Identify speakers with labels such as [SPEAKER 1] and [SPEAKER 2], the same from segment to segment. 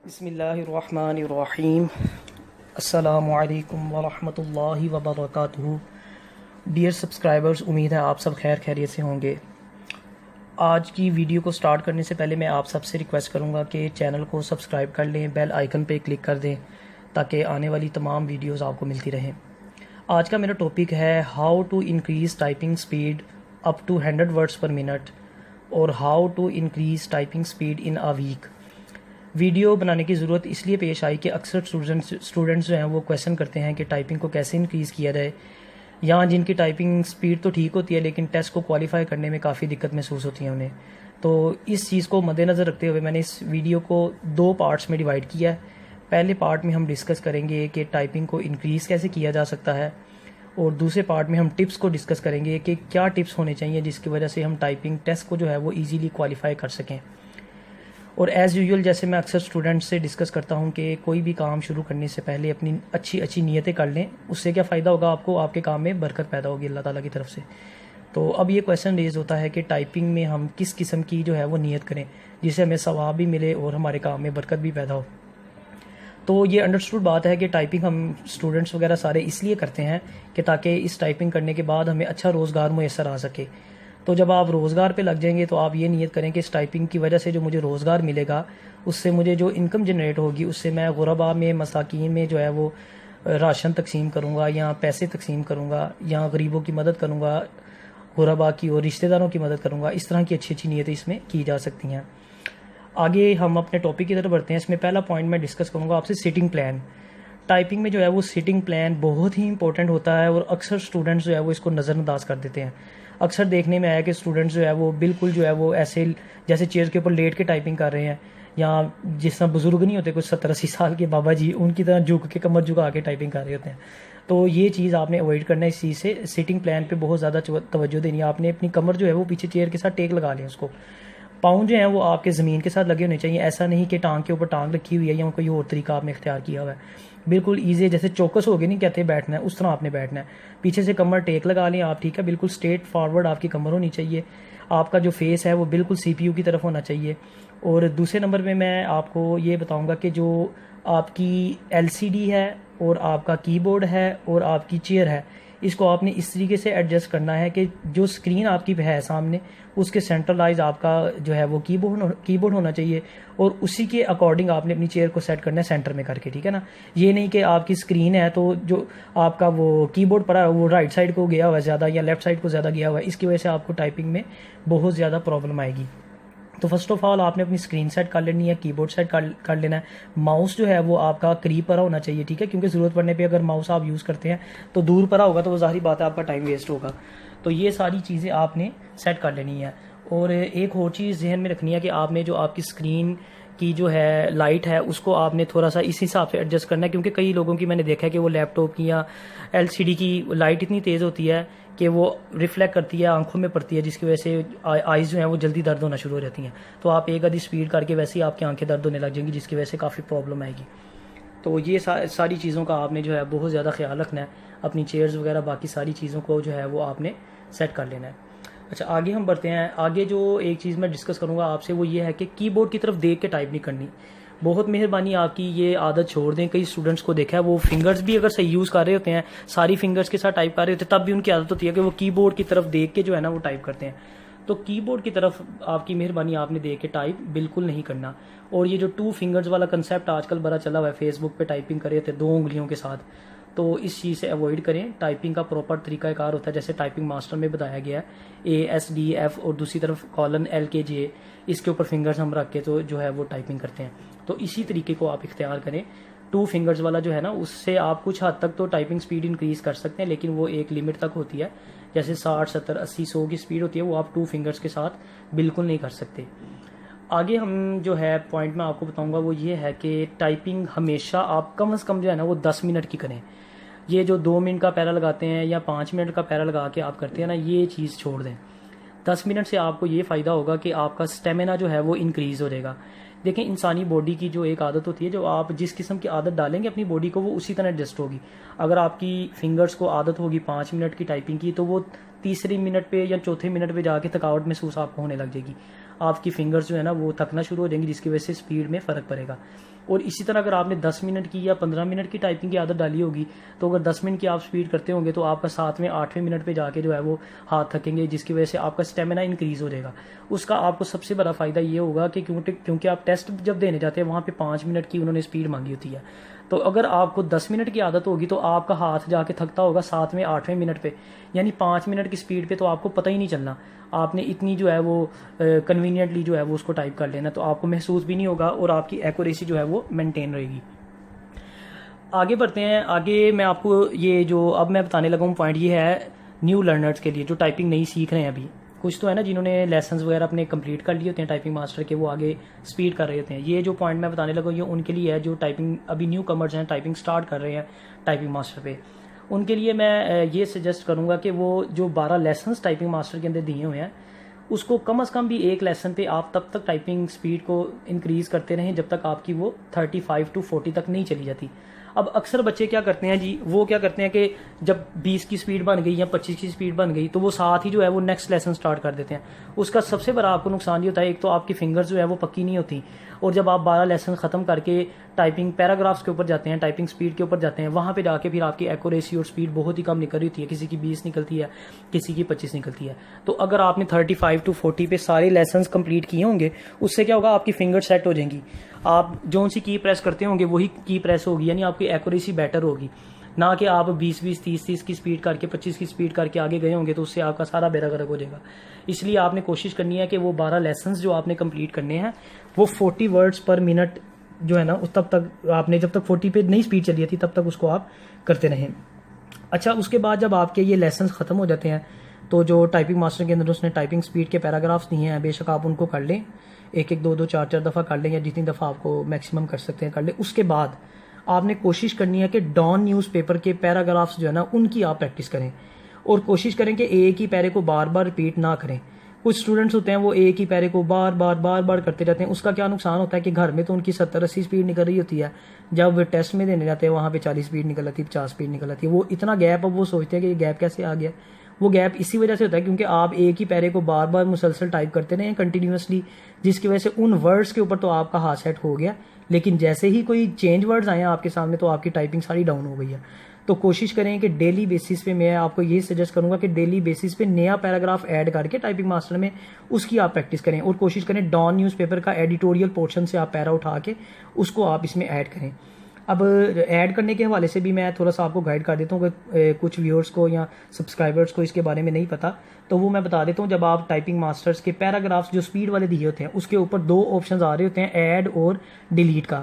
[SPEAKER 1] بسم اللہ الرحمن الرحیم۔ السلام علیکم ورحمۃ اللہ وبرکاتہ۔ ڈیئر سبسکرائبرز، امید ہے آپ سب خیر خیریت سے ہوں گے۔ آج کی ویڈیو کو سٹارٹ کرنے سے پہلے میں آپ سب سے ریکویسٹ کروں گا کہ چینل کو سبسکرائب کر لیں، بیل آئیکن پہ کلک کر دیں تاکہ آنے والی تمام ویڈیوز آپ کو ملتی رہیں۔ آج کا میرا ٹاپک ہے how to increase typing speed up to 100 words per minute اور how to increase typing speed in a week. Video بنانے کی ضرورت اس لیے پیش آئی کہ اکثر اسٹوڈنٹس جو ہیں وہ کویشچن کرتے ہیں کہ ٹائپنگ کو کیسے انکریز کیا جائے، یا جن کی ٹائپنگ سپیڈ تو ٹھیک ہوتی ہے لیکن ٹیسٹ کو کوالیفائی کرنے میں کافی دقت محسوس ہوتی ہے انہیں۔ تو اس چیز کو مد نظر رکھتے ہوئے میں نے اس ویڈیو کو 2 پارٹس میں ڈیوائڈ کیا ہے۔ پہلے پارٹ میں ہم ڈسکس کریں گے کہ ٹائپنگ کو انکریز کیسے کیا جا سکتا ہے، اور دوسرے پارٹ میں ہم ٹپس کو ڈسکس کریں گے کہ کیا ٹپس ہونے چاہیے جس کی وجہ سے ہم ٹائپنگ ٹیسٹ کو جو ہے وہ ایزیلی کوالیفائی کر سکیں۔ اور ایز یوزول جیسے میں اکثر اسٹوڈنٹس سے ڈسکس کرتا ہوں کہ کوئی بھی کام شروع کرنے سے پہلے اپنی اچھی نیتیں کر لیں، اس سے کیا فائدہ ہوگا آپ کو، آپ کے کام میں برکت پیدا ہوگی اللہ تعالیٰ کی طرف سے۔ تو اب یہ کویشچن ریز ہوتا ہے کہ ٹائپنگ میں ہم کس قسم کی جو ہے وہ نیت کریں جس سے ہمیں ثواب بھی ملے اور ہمارے کام میں برکت بھی پیدا ہو۔ تو یہ انڈرسٹوڈ بات ہے کہ ٹائپنگ ہم اسٹوڈنٹس وغیرہ سارے اس لیے کرتے ہیں کہ تاکہ اس ٹائپنگ کرنے کے بعد ہمیں اچھا روزگار میسر آ سکے۔ تو جب آپ روزگار پہ لگ جائیں گے تو آپ یہ نیت کریں کہ اس ٹائپنگ کی وجہ سے جو مجھے روزگار ملے گا، اس سے مجھے جو انکم جنریٹ ہوگی، اس سے میں غربا میں، مساکین میں جو ہے وہ راشن تقسیم کروں گا، یا پیسے تقسیم کروں گا، یا غریبوں کی مدد کروں گا، غربا کی اور رشتہ داروں کی مدد کروں گا۔ اس طرح کی اچھی نیتیں اس میں کی جا سکتی ہیں۔ آگے ہم اپنے ٹاپک کی طرف بڑھتے ہیں۔ اس میں پہلا پوائنٹ میں ڈسکس کروں گا آپ سے سیٹنگ پلان۔ ٹائپنگ میں جو ہے وہ سیٹنگ پلان بہت ہی امپورٹنٹ ہوتا ہے، اور اکثر اسٹوڈنٹس جو ہے وہ اس کو نظر انداز کر دیتے ہیں۔ اکثر دیکھنے میں آیا کہ اسٹوڈنٹس جو ہے وہ بالکل جو ہے وہ ایسے جیسے چیئر کے اوپر لیٹ کے ٹائپنگ کر رہے ہیں، یا جس طرح بزرگ نہیں ہوتے کچھ 70-80 سال کے بابا جی، ان کی طرح جھک کے کمر جھکا کے ٹائپنگ کر رہے ہوتے ہیں۔ تو یہ چیز آپ نے اوائڈ کرنا ہے۔ اس چیز سے سیٹنگ پلان پہ بہت زیادہ توجہ دینی ہے۔ آپ نے اپنی کمر جو ہے وہ پیچھے چیئر کے ساتھ ٹیک لگا لیں، اس کو پاؤں جو ہیں وہ آپ کے زمین کے ساتھ لگے ہونے چاہیے۔ ایسا نہیں کہ ٹانگ کے اوپر ٹانگ رکھی ہوئی ہے یا کوئی اور طریقہ آپ نے اختیار کیا ہوا ہے۔ بالکل ایزی، جیسے چوکس ہو گئے نہیں کہتے بیٹھنا ہے، اس طرح آپ نے بیٹھنا ہے۔ پیچھے سے کمر ٹیک لگا لیں آپ، ٹھیک ہے، بالکل اسٹریٹ فارورڈ آپ کی کمر ہونی چاہیے۔ آپ کا جو فیس ہے وہ بالکل CPU کی طرف ہونا چاہیے۔ اور دوسرے نمبر پہ میں آپ کو یہ بتاؤں گا کہ جو آپ کی LCD ہے اور آپ کا کی بورڈ ہے اور آپ کی چیئر ہے، اس کو آپ نے اس طریقے سے ایڈجسٹ کرنا ہے کہ جو اسکرین آپ کی ہے سامنے، اس کے سینٹرلائز آپ کا جو ہے وہ کی بورڈ ہونا چاہیے، اور اسی کے اکارڈنگ آپ نے اپنی چیئر کو سیٹ کرنا ہے سینٹر میں کر کے، ٹھیک ہے نا۔ یہ نہیں کہ آپ کی اسکرین ہے تو جو آپ کا وہ کی بورڈ پڑا ہے وہ رائٹ سائڈ کو گیا ہوا ہے زیادہ، یا لیفٹ سائڈ کو زیادہ گیا ہوا ہے، اس کی وجہ سے آپ کو ٹائپنگ میں بہت زیادہ پرابلم آئے گی۔ تو فرسٹ آف آل آپ نے اپنی اسکرین سیٹ کر لینی ہے، کی بورڈ سیٹ کر لینا ہے۔ ماؤس جو ہے وہ آپ کا قریب پڑا ہونا چاہیے، ٹھیک ہے، کیونکہ ضرورت پڑنے پہ اگر ماؤس آپ یوز کرتے ہیں تو دور پڑا ہوگا تو وہ ظاہری بات ہے آپ کا ٹائم ویسٹ ہوگا۔ تو یہ ساری چیزیں آپ نے سیٹ کر لینی ہے۔ اور ایک اور چیز ذہن میں رکھنی ہے کہ آپ نے جو آپ کی اسکرین کی جو ہے لائٹ ہے اس کو آپ نے تھوڑا سا اس حساب سے ایڈجسٹ کرنا ہے، کیونکہ کئی لوگوں کی میں نے دیکھا ہے کہ وہ لیپ ٹاپ کی یا LCD کی لائٹ اتنی تیز ہوتی ہے کہ وہ ریفلیکٹ کرتی ہے، آنکھوں میں پڑتی ہے، جس کی وجہ سے آئیز جو ہیں وہ جلدی درد ہونا شروع ہو جاتی ہیں۔ تو آپ ایک آدھی اسپیڈ کر کے ویسے ہی آپ کی آنکھیں درد ہونے لگ جائیں گی، جس کی وجہ سے کافی پرابلم آئے گی۔ تو یہ ساری چیزوں کا آپ نے جو ہے بہت زیادہ خیال رکھنا ہے۔ اپنی چیئرز وغیرہ باقی ساری چیزوں کو جو ہے وہ آپ نے سیٹ کر لینا ہے۔ اچھا، آگے ہم بڑھتے ہیں۔ آگے جو ایک چیز میں ڈسکس کروں گا آپ سے وہ یہ ہے کہ کی بورڈ کی طرف دیکھ کے ٹائپ نہیں کرنی۔ بہت مہربانی آپ کی یہ عادت چھوڑ دیں۔ کئی اسٹوڈنٹس کو دیکھا ہے وہ فنگرز بھی اگر صحیح یوز کر رہے ہوتے ہیں، ساری فنگرز کے ساتھ ٹائپ کر رہے ہوتے ہیں، تب بھی ان کی عادت ہوتی ہے کہ وہ کی بورڈ کی طرف دیکھ کے جو ہے نا وہ ٹائپ کرتے ہیں۔ تو کی بورڈ کی طرف آپ کی مہربانی آپ نے دیکھ کے ٹائپ بالکل نہیں کرنا۔ اور یہ جو 2 فنگرز والا کنسیپٹ آج کل بڑا چلا ہوا ہے، فیس بک پہ ٹائپنگ کرے ہوتے ہیں 2 انگلیوں کے ساتھ، تو اس چیز سے اوائڈ کریں۔ ٹائپنگ کا پراپر طریقہ کار ہوتا ہے جیسے ٹائپنگ ماسٹر میں بتایا گیا ہے، ASDF، اور دوسری طرف کالن LKJ، اس کے اوپر فنگرز ہم رکھ کے تو جو ہے وہ ٹائپنگ کرتے ہیں۔ تو اسی طریقے کو آپ اختیار کریں۔ 2 فنگرز والا جو ہے نا اس سے آپ کچھ حد تک تو ٹائپنگ سپیڈ انکریز کر سکتے ہیں، لیکن وہ ایک لمٹ تک ہوتی ہے، جیسے 60 70 80 100 کی سپیڈ ہوتی ہے، وہ آپ 2 فنگرز کے ساتھ بالکل نہیں کر سکتے۔ آگے ہم جو ہے پوائنٹ میں آپ کو بتاؤں گا وہ یہ ہے کہ ٹائپنگ ہمیشہ آپ کم از کم جو ہے نا وہ 10 منٹ کی کریں۔ یہ جو 2 منٹ کا پیرا لگاتے ہیں یا 5 منٹ کا پیرا لگا کے آپ کرتے ہیں نا، یہ چیز چھوڑ دیں۔ 10 منٹ سے آپ کو یہ فائدہ ہوگا کہ آپ کا اسٹیمینا جو ہے وہ انکریز ہو جائے گا۔ دیکھیں، انسانی باڈی کی جو ایک عادت ہوتی ہے، جو آپ جس قسم کی عادت ڈالیں گے اپنی باڈی کو وہ اسی طرح ایڈجسٹ ہوگی۔ اگر آپ کی فنگرز کو عادت ہوگی 5 منٹ کی ٹائپنگ کی، تو وہ تیسری منٹ پہ یا چوتھے منٹ پہ جا کے تھکاوٹ محسوس آپ کو ہونے لگ جائے گی۔ آپ کی فنگرز جو ہے نا وہ تھکنا شروع ہو جائیں گی، جس کی وجہ سے سپیڈ میں فرق پڑے گا۔ اور اسی طرح اگر آپ نے 10 منٹ کی یا 15 منٹ کی ٹائپنگ کی عادت ڈالی ہوگی تو اگر 10 منٹ کی آپ سپیڈ کرتے ہوں گے تو آپ کا 7ویں 8ویں منٹ پہ جا کے جو ہے وہ ہاتھ تھکیں گے، جس کی وجہ سے آپ کا اسٹیمنا انکریز ہو جائے گا. اس کا آپ کو سب سے بڑا فائدہ یہ ہوگا کہ کیونکہ آپ ٹیسٹ جب دینے جاتے ہیں وہاں پہ 5 منٹ کی انہوں نے سپیڈ مانگی ہوتی ہے، تو اگر آپ کو 10 منٹ کی عادت ہوگی تو آپ کا ہاتھ جا کے تھکتا ہوگا 7ویں 8ویں منٹ پہ، یعنی 5 منٹ کی سپیڈ پہ تو آپ کو پتہ ہی نہیں چلنا، آپ نے اتنی جو ہے وہ کنوینئنٹلی جو ہے وہ اس کو ٹائپ کر لینا، تو آپ کو محسوس بھی نہیں ہوگا اور آپ کی ایکوریسی جو ہے وہ مینٹین رہے گی. آگے بڑھتے ہیں. آگے میں آپ کو یہ جو اب میں بتانے لگا ہوں پوائنٹ، یہ ہے نیو لرنرز کے لیے جو ٹائپنگ نہیں سیکھ رہے ہیں ابھی. کچھ تو ہے نا جنہوں نے لیسنز وغیرہ اپنے کمپلیٹ کر لیے ہوتے ہیں ٹائپنگ ماسٹر کے، وہ آگے سپیڈ کر رہے ہوتے ہیں. یہ جو پوائنٹ میں بتانے لگا یہ ان کے لیے ہے جو ٹائپنگ ابھی نیو کمرز ہیں، ٹائپنگ سٹارٹ کر رہے ہیں ٹائپنگ ماسٹر پہ. ان کے لیے میں یہ سجیسٹ کروں گا کہ وہ جو 12 لیسنز ٹائپنگ ماسٹر کے اندر دیے ہوئے ہیں اس کو کم از کم بھی ایک لیسن پہ آپ تب تک ٹائپنگ سپیڈ کو انکریز کرتے رہیں جب تک آپ کی وہ 35 to 40 تک نہیں چلی جاتی. اب اکثر بچے کیا کرتے ہیں جی، وہ کیا کرتے ہیں کہ جب 20 کی سپیڈ بن گئی یا 25 کی سپیڈ بن گئی تو وہ ساتھ ہی جو ہے وہ نیکسٹ لیسن سٹارٹ کر دیتے ہیں. اس کا سب سے بڑا آپ کو نقصان یہ ہوتا ہے، ایک تو آپ کی فنگرز جو ہے وہ پکی نہیں ہوتی، اور جب آپ 12 لیسن ختم کر کے ٹائپنگ پیراگرافس کے اوپر جاتے ہیں، ٹائپنگ سپیڈ کے اوپر جاتے ہیں، وہاں پہ جا کے پھر آپ کی ایکوریسی اور سپیڈ بہت ہی کم نکل رہی ہوتی ہے. کسی کی 20 نکلتی ہے، کسی کی 25 نکلتی ہے. تو اگر آپ نے 35 to 40 پہ سارے لیسنز کمپلیٹ کیے ہوں گے، اس سے کیا ہوگا، آپ کی فنگر سیٹ ہو جائیں گی. آپ جو سی کی پریس کرتے ہوں گے وہی کی پریس ہوگی، یعنی آپ کی ایکوریسی بیٹر ہوگی. نہ کہ آپ 20 30 کی سپیڈ کر کے 25 کی سپیڈ کر کے آگے گئے ہوں گے تو اس سے آپ کا سارا بیڑا غرق ہو جائے گا. اس لیے آپ نے کوشش کرنی ہے کہ وہ 12 لیسنز جو آپ نے کمپلیٹ کرنے ہیں وہ 40 ورڈز پر منٹ جو ہے نا تب تک آپ نے، جب تک 40 پہ نہیں سپیڈ چلی تھی تب تک اس کو آپ کرتے رہیں. اچھا، اس کے بعد جب آپ کے یہ لیسنز ختم ہو جاتے ہیں تو جو ٹائپنگ ماسٹر کے اندر اس نے ٹائپنگ سپیڈ کے پیراگرافس دیے ہیں، بے شک آپ ان کو کر لیں، ایک 2 4 دفعہ کر لیں یا جتنی دفعہ آپ کو میکسیمم کر سکتے ہیں کر لیں. اس کے بعد آپ نے کوشش کرنی ہے کہ ڈان نیوز پیپر کے پیراگرافس جو ہے نا ان کی آپ پریکٹس کریں، اور کوشش کریں کہ ایک ہی پیرے کو بار بار ریپیٹ نہ کریں. کچھ اسٹوڈنٹس ہوتے ہیں وہ ایک ہی پیرے کو بار بار کرتے رہتے ہیں. اس کا کیا نقصان ہوتا ہے کہ گھر میں تو ان کی 70-80 سپیڈ نکل رہی ہوتی ہے، جب ٹیسٹ میں دینے جاتے ہیں وہاں پہ 40 سپیڈ نکل آتی ہے، 50 سپیڈ نکل آتی ہے. وہ اتنا گیپ، اب وہ سوچتے ہیں کہ یہ گیپ کیسے آ گیا. وہ گیپ اسی وجہ سے ہوتا ہے کیونکہ آپ ایک ہی پیرے کو بار بار مسلسل ٹائپ کرتے رہے ہیں کنٹینیوسلی، جس کی وجہ سے ان ورڈز کے اوپر تو آپ کا ہاتھ سیٹ ہو گیا، لیکن جیسے ہی کوئی چینج ورڈز آئے ہیں آپ کے سامنے تو آپ کی ٹائپنگ ساری ڈاؤن ہو گئی ہے. تو کوشش کریں کہ ڈیلی بیسس پہ، میں آپ کو یہ سجیسٹ کروں گا کہ ڈیلی بیسس پہ نیا پیراگراف ایڈ کر کے ٹائپنگ ماسٹر میں اس کی آپ پریکٹس کریں، اور کوشش کریں ڈان نیوز پیپر کا ایڈیٹوریل پورشن سے آپ پیرا اٹھا کے اس کو آپ اس میں ایڈ کریں. اب ایڈ کرنے کے حوالے سے بھی میں تھوڑا سا آپ کو گائیڈ کر دیتا ہوں کہ کچھ ویورز کو یا سبسکرائبرز کو اس کے بارے میں نہیں پتا، تو وہ میں بتا دیتا ہوں. جب آپ ٹائپنگ ماسٹرز کے پیراگرافس جو سپیڈ والے دیے ہوتے ہیں اس کے اوپر 2 آپشنز آ رہے ہوتے ہیں، ایڈ اور ڈیلیٹ کا.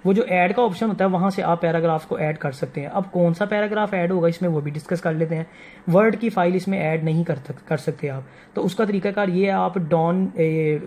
[SPEAKER 1] وہ جو ایڈ کا آپشن ہوتا ہے وہاں سے آپ پیراگراف کو ایڈ کر سکتے ہیں. اب کون سا پیراگراف ایڈ ہوگا اس میں وہ بھی ڈسکس کر لیتے ہیں. ورڈ کی فائل اس میں ایڈ نہیں کر سکتے آپ، تو اس کا طریقہ کار یہ ہے، آپ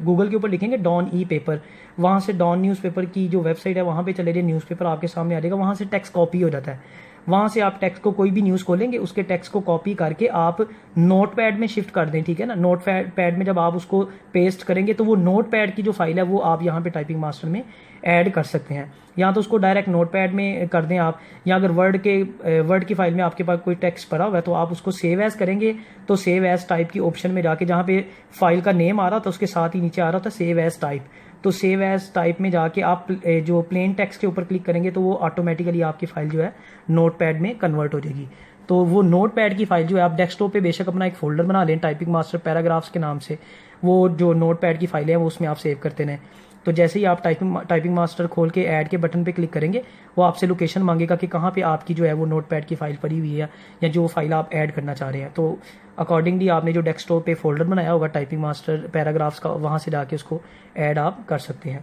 [SPEAKER 1] گوگل کے اوپر لکھیں گے ڈان ای پیپر، وہاں سے ڈان نیوز پیپر کی جو ویب سائٹ ہے وہاں پہ چلے جائے، نیوز پیپر آپ کے سامنے آ جائے گا، وہاں سے ٹیکسٹ کاپی ہو جاتا ہے. وہاں سے آپ ٹیکسٹ کو، کوئی بھی نیوز کھولیں گے اس کے ٹیکسٹ کو کاپی کر کے آپ نوٹ پیڈ میں شفٹ کر دیں. ٹھیک ہے نا، نوٹ پیڈ میں جب آپ اس کو پیسٹ کریں گے تو وہ نوٹ پیڈ کی جو فائل ہے وہ آپ یہاں پہ ٹائپنگ ماسٹر میں ایڈ کر سکتے ہیں. یا تو اس کو ڈائریکٹ نوٹ پیڈ میں کر دیں آپ، یا اگر ورڈ کی فائل میں آپ کے پاس کوئی ٹیکسٹ پڑا ہوا ہے تو آپ اس کو سیو ایز کریں گے، تو سیو ایز ٹائپ کی آپشن میں جا کے جہاں پہ فائل کا نیم آ رہا تھا اس کے ساتھ ہی نیچے آ رہا تھا سیو ایز ٹائپ، تو سیو ایز ٹائپ میں جا کے آپ جو پلین ٹیکسٹ کے اوپر کلک کریں گے تو وہ آٹومیٹیکلی آپ کی فائل جو ہے نوٹ پیڈ میں کنورٹ ہو جائے گی. تو وہ نوٹ پیڈ کی فائل جو ہے آپ ڈیسک ٹاپ پہ بے شک اپنا ایک فولڈر بنا لیں ٹائپنگ ماسٹر پیراگرافس کے نام سے، وہ جو نوٹ پیڈ کی فائلیں ہیں وہ اس میں آپ سیو کرتے رہیں. تو جیسے ہی آپ ٹائپنگ ماسٹر کھول کے ایڈ کے بٹن پہ کلک کریں گے وہ آپ سے لوکیشن مانگے گا کہ کہاں پہ آپ کی جو ہے وہ نوٹ پیڈ کی فائل پڑی ہوئی ہے یا جو فائل آپ ایڈ کرنا چاہ رہے ہیں. تو اکارڈنگلی آپ نے جو ڈیسک ٹاپ پہ فولڈر بنایا ہوگا ٹائپنگ ماسٹر پیراگرافس کا، وہاں سے جا کے اس کو ایڈ آپ کر سکتے ہیں.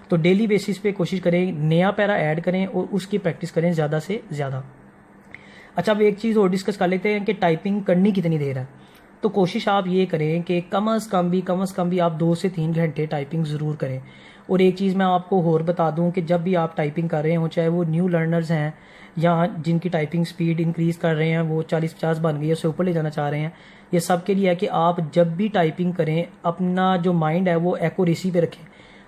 [SPEAKER 1] تو ڈیلی بیسس پہ کوشش کریں نیا پیرا ایڈ کریں اور اس کی پریکٹس کریں زیادہ سے زیادہ. اچھا، اب ایک چیز اور ڈسکس کر لیتے ہیں کہ ٹائپنگ کرنی کتنی دیر ہے. تو کوشش آپ یہ کریں کہ کم از کم بھی آپ 2 سے 3 گھنٹے ٹائپنگ ضرور کریں. اور ایک چیز میں آپ کو اور بتا دوں کہ جب بھی آپ ٹائپنگ کر رہے ہوں، چاہے وہ نیو لرنرز ہیں یا جن کی ٹائپنگ سپیڈ انکریز کر رہے ہیں، وہ 40-50 بن گئی ہے، اس سے اوپر لے جانا چاہ رہے ہیں، یہ سب کے لیے ہے کہ آپ جب بھی ٹائپنگ کریں اپنا جو مائنڈ ہے وہ ایکوریسی پہ رکھیں.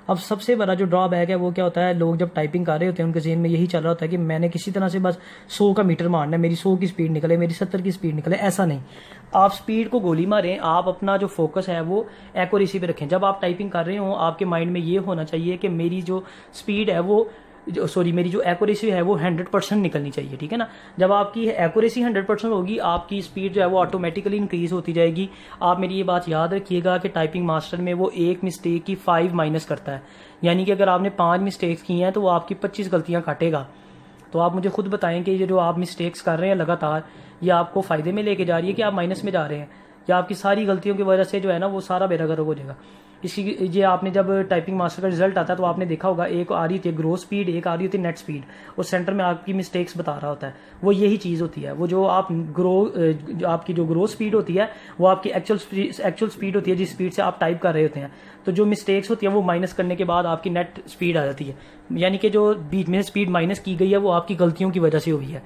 [SPEAKER 1] اب سب سے بڑا جو ڈرا بیک ہے وہ کیا ہوتا ہے، لوگ جب ٹائپنگ کر رہے ہوتے ہیں ان کے ذہن میں یہی چل رہا ہوتا ہے کہ میں نے کسی طرح سے بس 100 کا میٹر مارنا ہے، میری 100 کی سپیڈ نکلے، میری 70 کی سپیڈ نکلے. ایسا نہیں، آپ سپیڈ کو گولی ماریں، آپ اپنا جو فوکس ہے وہ ایکوریسی پہ رکھیں. جب آپ ٹائپنگ کر رہے ہوں آپ کے مائنڈ میں یہ ہونا چاہیے کہ میری جو سپیڈ ہے وہ سوری میری جو ایکوریسی ہے وہ 100% نکلنی چاہیے, ٹھیک ہے نا. جب آپ کی ایکوریسی 100% ہوگی, آپ کی اسپیڈ جو ہے وہ آٹومیٹیکلی انکریز ہوتی جائے گی. آپ میری یہ بات یاد رکھیے گا کہ ٹائپنگ ماسٹر میں وہ ایک مسٹیک کی 5 مائنس کرتا ہے, یعنی کہ اگر آپ نے 5 مسٹیکس کی ہیں تو وہ آپ کی 25 غلطیاں کاٹے گا. تو آپ مجھے خود بتائیں کہ یہ جو آپ مسٹیکس کر رہے ہیں لگاتار, یہ آپ کو فائدے میں لے کے جا رہی ہے کہ آپ مائنس میں جا رہے ہیں, یا آپ کی ساری غلطیوں کی وجہ سے جو ہے نا وہ سارا بیڑا غرق ہو جائے گا. یہ آپ نے جب ٹائپنگ ماسٹر کا رزلٹ آتا ہے تو آپ نے دیکھا ہوگا, ایک آ رہی ہوتی ہے گروتھ اسپیڈ, ایک آ رہی ہوتی ہے نیٹ اسپیڈ, اور سینٹر میں آپ کی مسٹیکس بتا رہا ہوتا ہے. وہ یہی چیز ہوتی ہے, وہ جو آپ آپ کی جو گروتھ اسپیڈ ہوتی ہے وہ آپ کی ایکچوئل اسپیڈ ہوتی ہے جس اسپیڈ سے آپ ٹائپ کر رہے ہوتے ہیں. تو جو مسٹیکس ہوتی ہیں وہ مائنس کرنے کے بعد آپ کی نیٹ اسپیڈ آ جاتی ہے, یعنی کہ جو بیچ میں اسپیڈ مائنس کی گئی ہے وہ آپ کی غلطیوں کی وجہ سے ہوئی ہے.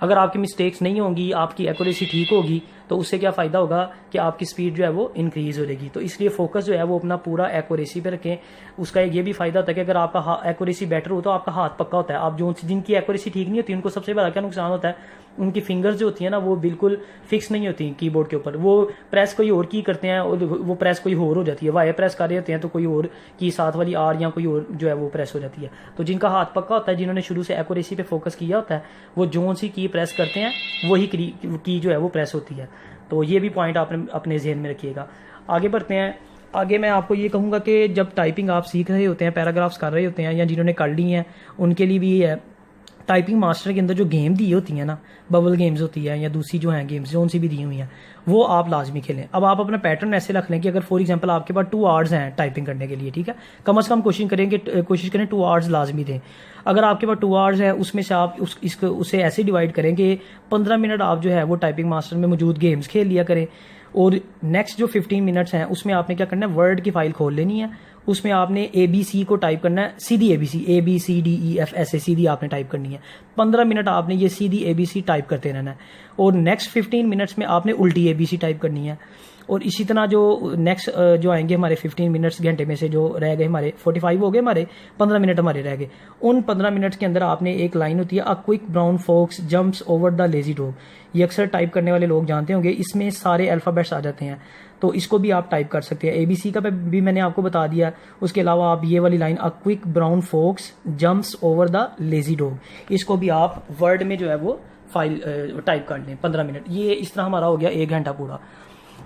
[SPEAKER 1] اگر آپ کی مسٹیکس نہیں ہوں گی, آپ کی ایکوریسی ٹھیک ہوگی, تو اس سے کیا فائدہ ہوگا کہ آپ کی اسپیڈ جو ہے وہ انکریز ہو جائے گی. تو اس لیے فوکس جو ہے وہ اپنا پورا ایکوریسی پہ رکھیں. اس کا یہ بھی فائدہ ہوتا ہے کہ اگر آپ کا ایکوریسی بیٹر ہو تو آپ کا ہاتھ پکا ہوتا ہے. آپ جن کی ایکوریسی ٹھیک نہیں ہوتی ان کو سب سے بڑا کیا نقصان ہوتا ہے, ان کی فنگرز جو ہوتی ہیں نا وہ بالکل فکس نہیں ہوتی کی بورڈ کے اوپر. وہ پریس کوئی اور کی کرتے ہیں اور وہ پریس کوئی اور ہو جاتی ہے, وائی پریس کر رہے ہوتے ہیں تو کوئی اور کی ساتھ والی آر یا کوئی اور جو ہے وہ پریس ہو جاتی ہے. تو جن کا ہاتھ پکا ہوتا ہے, جنہوں نے شروع سے ایکوریسی پہ فوکس کیا ہوتا ہے, وہ جون سی کی پریس کرتے ہیں وہی کی جو ہے وہ پریس ہوتی ہے. تو یہ بھی پوائنٹ آپ اپنے ذہن میں رکھیے گا. آگے بڑھتے ہیں. آگے میں آپ کو یہ کہوں گا کہ جب ٹائپنگ آپ سیکھ رہے ہوتے ہیں, پیراگرافس کر رہے ہوتے ہیں, یا جنہوں نے کر لی ہیں ان کے لیے بھی یہ ہے, ٹائپنگ ماسٹر کے اندر جو گیم دی ہوتی ہیں نا, ببل گیمز ہوتی ہے یا دوسری جو ہیں گیمز جو سی بھی دی ہوئی ہیں, وہ آپ لازمی کھیلیں. اب آپ اپنا پیٹرن ایسے رکھ لیں کہ اگر فار ایگزامپل آپ کے پاس 2 آورز ہیں ٹائپنگ کرنے کے لیے, ٹھیک ہے, کم از کم کوشش کریں 2 آورز لازمی دیں. اگر آپ کے پاس 2 آورز ہیں, اس میں سے آپ اسے ایسے ڈیوائڈ کریں کہ 15 منٹ آپ جو ہے وہ ٹائپنگ ماسٹر میں موجود گیمز کھیل لیا کریں, اور نیکسٹ جو 15 منٹس ہیں اس میں آپ نے کیا کرنا ہے, ورڈ کی فائل کھول لینی ہے. اس میں آپ نے ABC کو ٹائپ کرنا ہے, سیدھی ABC, ABCDEF ایسے سیدھی آپ نے ٹائپ کرنی ہے. 15 منٹ آپ نے یہ سیدھی ABC ٹائپ کرتے رہنا ہے, اور نیکسٹ 15 منٹس میں آپ نے الٹی ABC ٹائپ کرنی ہے. اور اسی طرح جو نیکسٹ جو آئیں گے ہمارے 15 منٹس, گھنٹے میں سے جو رہ گئے ہمارے 45 ہو گئے, ہمارے 15 منٹ ہمارے رہ گئے. ان 15 منٹس کے اندر آپ نے ایک لائن ہوتی ہے, اے quick brown fox jumps over the lazy dog. یہ اکثر ٹائپ کرنے والے لوگ جانتے ہوں گے, اس میں سارے الفابیٹس آ جاتے ہیں, تو اس کو بھی آپ ٹائپ کر سکتے ہیں. ABC کا بھی میں نے آپ کو بتا دیا. اس کے علاوہ آپ یہ والی line, a quick brown fox jumps over the lazy dog, اس کو بھی آپ ورڈ میں جو ہے وہ فائل ٹائپ کر لیں 15 منٹ. یہ اس طرح ہمارا ہو گیا 1 گھنٹہ پورا.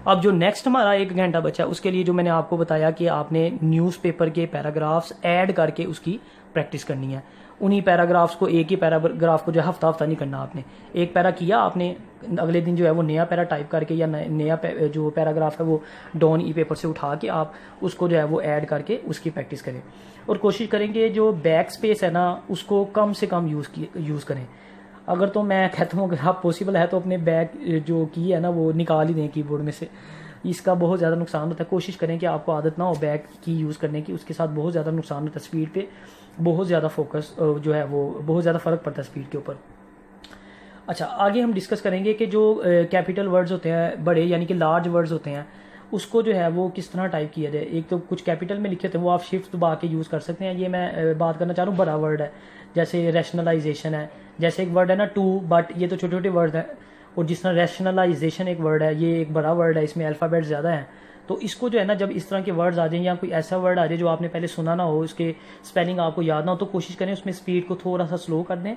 [SPEAKER 1] اب جو نیکسٹ ہمارا 1 گھنٹہ بچا ہے اس کے لیے جو میں نے آپ کو بتایا کہ آپ نے نیوز پیپر کے پیراگرافس ایڈ کر کے اس کی پریکٹس کرنی ہے. انہی پیراگرافس کو, ایک ہی پیراگراف کو جو ہے ہفتہ نہیں کرنا. آپ نے ایک پیرا کیا, آپ نے اگلے دن جو ہے وہ نیا پیرا ٹائپ کر کے یا نیا جو پیراگراف ہے وہ ڈون ای پیپر سے اٹھا کے آپ اس کو جو ہے وہ ایڈ کر کے اس کی پریکٹس کریں. اور کوشش کریں کہ جو بیک اسپیس ہے نا اس کو کم سے کم یوز کریں. اگر تو میں کہتا ہوں اگر آپ پاسبل ہے تو اپنے بیک جو کی ہے نا وہ نکال ہی دیں کی بورڈ میں سے, اس کا بہت زیادہ نقصان ہوتا ہے. کوشش کریں کہ آپ کو عادت نہ ہو بیک کی یوز کرنے کی, اس کے ساتھ بہت زیادہ نقصان ہوتا ہے. اسپیڈ پہ بہت زیادہ فوکس جو ہے وہ بہت زیادہ فرق پڑتا ہے اسپیڈ کے اوپر. اچھا, آگے ہم ڈسکس کریں گے کہ جو کیپیٹل ورڈز ہوتے ہیں, بڑے یعنی کہ لارج ورڈز ہوتے ہیں, اس کو جو ہے وہ کس طرح ٹائپ کیا جائے. ایک تو کچھ کیپیٹل میں لکھے ہوتے ہیں وہ آپ شفٹ دبا کے یوز کر سکتے ہیں. یہ میں بات کرنا چاہ رہا ہوں بڑا ورڈ ہے, جیسے ریشنلائزیشن ہے, جیسے ایک ورڈ ہے نا ٹو, بٹ یہ تو چھوٹے چھوٹے ورڈ ہیں. اور جس طرح ریشنلائزیشن ایک ورڈ ہے, یہ ایک بڑا ورڈ ہے, اس میں الفابیٹ زیادہ ہیں. تو اس کو جو ہے نا جب اس طرح کے ورڈز آ جائیں یا کوئی ایسا ورڈ آ جائے جو آپ نے پہلے سنا نہ ہو, اس کے اسپیلنگ آپ کو یاد نہ ہو, تو کوشش کریں اس میں اسپیڈ کو تھوڑا سا سلو کر دیں,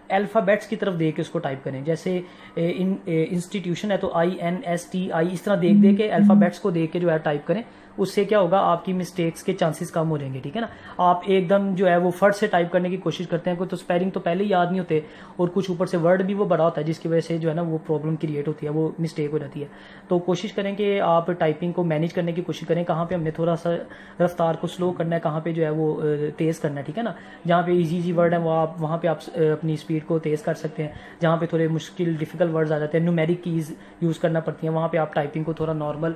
[SPEAKER 1] الفابیٹس کی طرف دیکھ کے اس کو ٹائپ کریں. جیسے انسٹیٹیوشن ہے تو INSTI, اس طرح دیکھ کے الفابیٹس کو دیکھ کے جو ہے ٹائپ کریں. اس سے کیا ہوگا, آپ کی مسٹیکس کے چانسز کم ہو جائیں گے. ٹھیک ہے نا, آپ ایک دم جو ہے وہ فٹ سے ٹائپ کرنے کی کوشش کرتے ہیں, کوئی تو اسپیلنگ تو پہلے ہی یاد نہیں ہوتے, اور کچھ اوپر سے ورڈ بھی وہ بڑا ہوتا ہے جس کی وجہ سے جو ہے نا وہ پرابلم کریٹ ہوتی ہے, وہ مسٹیک ہو جاتی ہے. تو کوشش کریں کہ آپ ٹائپنگ کو مینیج کرنے کی کوشش کریں, کہاں پہ ہم نے تھوڑا سا رفتار کو سلو کرنا ہے, کہاں پہ جو ہے وہ تیز کرنا ہے. ٹھیک ہے نا, جہاں پہ ایزی ورڈ ہیں وہ آپ وہاں پہ آپ اپنی اسپیڈ کو تیز کر سکتے ہیں. جہاں پہ تھوڑے مشکل ڈیفیکلٹ ورڈز آ جاتے ہیں, نیومیرک کیز یوز کرنا پڑتی ہیں, وہاں پہ آپ ٹائپنگ کو تھوڑا نارمل